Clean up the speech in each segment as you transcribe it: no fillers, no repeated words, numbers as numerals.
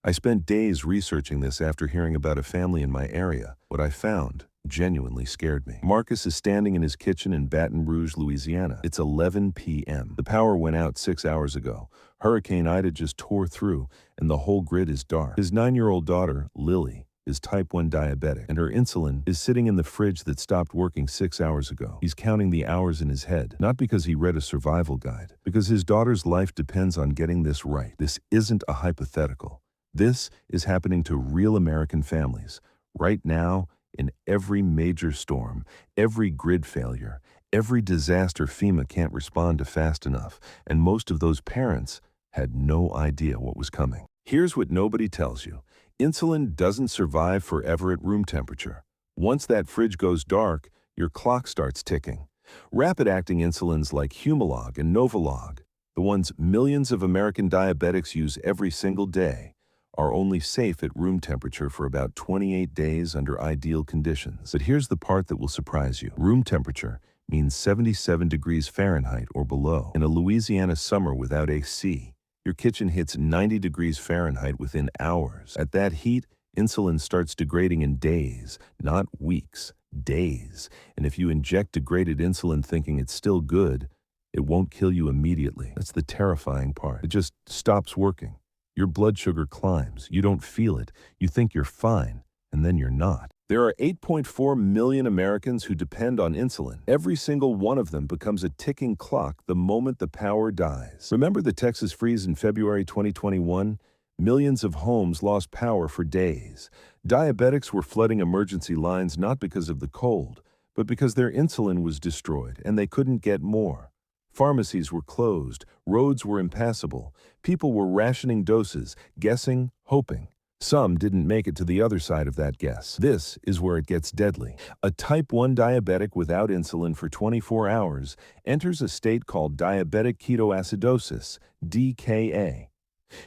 I spent days researching this after hearing about a family in my area. What I found genuinely scared me. Marcus is standing in his kitchen in Baton Rouge, Louisiana. It's 11 p.m. The power went out 6 hours ago. Hurricane Ida just tore through, and the whole grid is dark. His 9-year-old daughter, Lily, is type 1 diabetic, and her insulin is sitting in the fridge that stopped working 6 hours ago. He's counting the hours in his head, not because he read a survival guide, because his daughter's life depends on getting this right. This isn't a hypothetical. This is happening to real American families, right now, in every major storm, every grid failure, every disaster FEMA can't respond to fast enough, and most of those parents had no idea what was coming. Here's what nobody tells you. Insulin doesn't survive forever at room temperature. Once that fridge goes dark, your clock starts ticking. Rapid-acting insulins like Humalog and Novolog, the ones millions of American diabetics use every single day, are only safe at room temperature for about 28 days under ideal conditions. But here's the part that will surprise you. Room temperature means 77 degrees Fahrenheit or below. In a Louisiana summer without AC, your kitchen hits 90 degrees Fahrenheit within hours. At that heat, insulin starts degrading in days, not weeks, days. And if you inject degraded insulin thinking it's still good, it won't kill you immediately. That's the terrifying part. It just stops working. Your blood sugar climbs. You don't feel it. You think you're fine, and then you're not. There are 8.4 million Americans who depend on insulin. Every single one of them becomes a ticking clock the moment the power dies. Remember the Texas freeze in February 2021? Millions of homes lost power for days. Diabetics were flooding emergency lines not because of the cold, but because their insulin was destroyed and they couldn't get more. Pharmacies were closed, roads were impassable, people were rationing doses, guessing, hoping. Some didn't make it to the other side of that guess. This is where it gets deadly. A type 1 diabetic without insulin for 24 hours enters a state called diabetic ketoacidosis, DKA.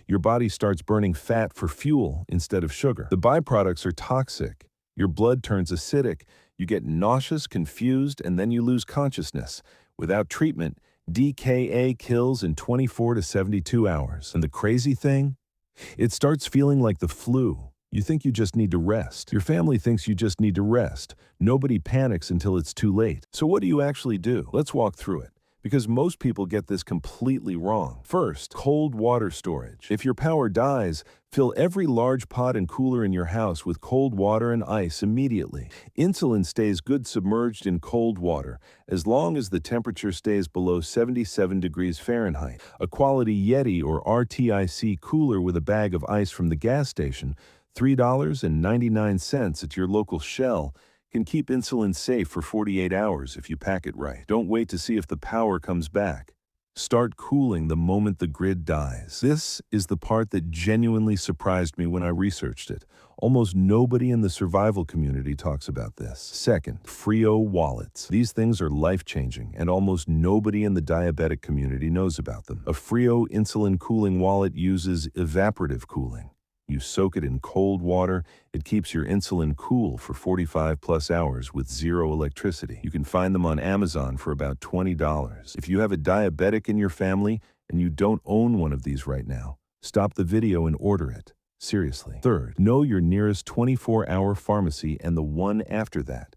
Your body starts burning fat for fuel instead of sugar. The byproducts are toxic. Your blood turns acidic, you get nauseous, confused, and then you lose consciousness. Without treatment, DKA kills in 24 to 72 hours. And the crazy thing? It starts feeling like the flu. You think you just need to rest. Your family thinks you just need to rest. Nobody panics until it's too late. So what do you actually do? Let's walk through it, because most people get this completely wrong. First, cold water storage. If your power dies, fill every large pot and cooler in your house with cold water and ice immediately. Insulin stays good submerged in cold water as long as the temperature stays below 77 degrees Fahrenheit. A quality Yeti or RTIC cooler with a bag of ice from the gas station, $3.99 at your local Shell, can keep insulin safe for 48 hours if you pack it right. Don't wait to see if the power comes back. Start cooling the moment the grid dies. This is the part that genuinely surprised me when I researched it. Almost nobody in the survival community talks about this. Second, Frio wallets. These things are life-changing, and almost nobody in the diabetic community knows about them. A Frio insulin cooling wallet uses evaporative cooling. You soak it in cold water, it keeps your insulin cool for 45 plus hours with zero electricity. You can find them on Amazon for about $20. If you have a diabetic in your family and you don't own one of these right now, stop the video and order it. Seriously. Third, know your nearest 24-hour pharmacy and the one after that.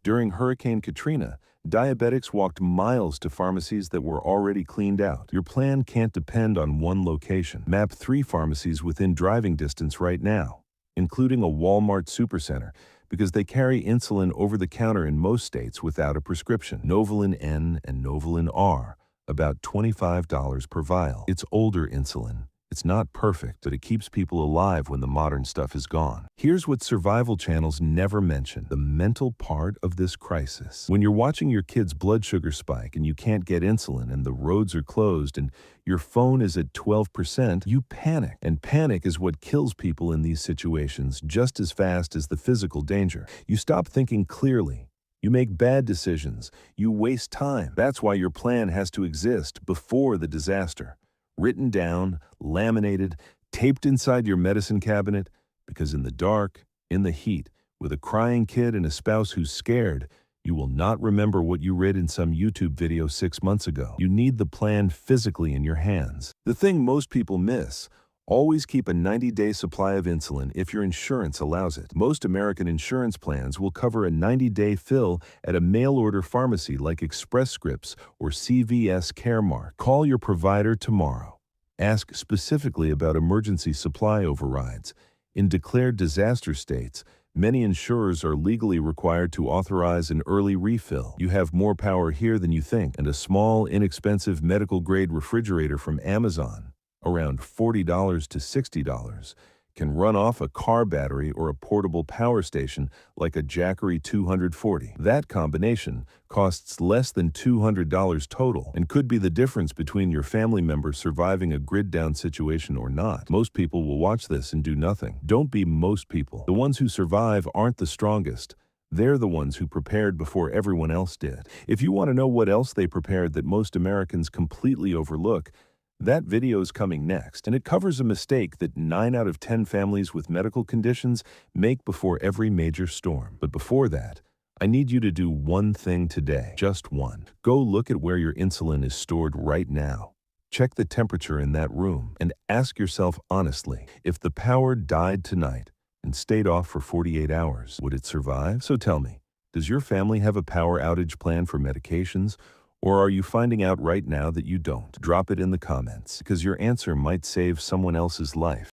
During Hurricane Katrina, diabetics walked miles to pharmacies that were already cleaned out. Your plan can't depend on one location. Map 3 pharmacies within driving distance right now, including a Walmart supercenter, because they carry insulin over the counter in most states without a prescription. Novolin N and Novolin R, about $25 per vial. It's older insulin. It's not perfect, but it keeps people alive when the modern stuff is gone. Here's what survival channels never mention: the mental part of this crisis. When you're watching your kid's blood sugar spike and you can't get insulin and the roads are closed and your phone is at 12%, you panic. And panic is what kills people in these situations just as fast as the physical danger. You stop thinking clearly. You make bad decisions. You waste time. That's why your plan has to exist before the disaster. Written down, laminated, taped inside your medicine cabinet, because in the dark, in the heat, with a crying kid and a spouse who's scared, you will not remember what you read in some YouTube video 6 months ago. You need the plan physically in your hands. The thing most people miss: Always keep a 90-day supply of insulin if your insurance allows it. Most American insurance plans will cover a 90-day fill at a mail-order pharmacy like Express Scripts or CVS Caremark. Call your provider tomorrow. Ask specifically about emergency supply overrides. In declared disaster states, many insurers are legally required to authorize an early refill. You have more power here than you think, and a small, inexpensive medical-grade refrigerator from Amazon, around $40 to $60, can run off a car battery or a portable power station like a Jackery 240. That combination costs less than $200 total and could be the difference between your family member surviving a grid-down situation or not. Most people will watch this and do nothing. Don't be most people. The ones who survive aren't the strongest. They're the ones who prepared before everyone else did. If you want to know what else they prepared that most Americans completely overlook, that video is coming next, and it covers a mistake that 9 out of 10 families with medical conditions make before every major storm. But before that, I need you to do one thing today, just one. Go look at where your insulin is stored right now. Check the temperature in that room and ask yourself honestly, if the power died tonight and stayed off for 48 hours, would it survive? So tell me, does your family have a power outage plan for medications? Or are you finding out right now that you don't? Drop it in the comments, because your answer might save someone else's life.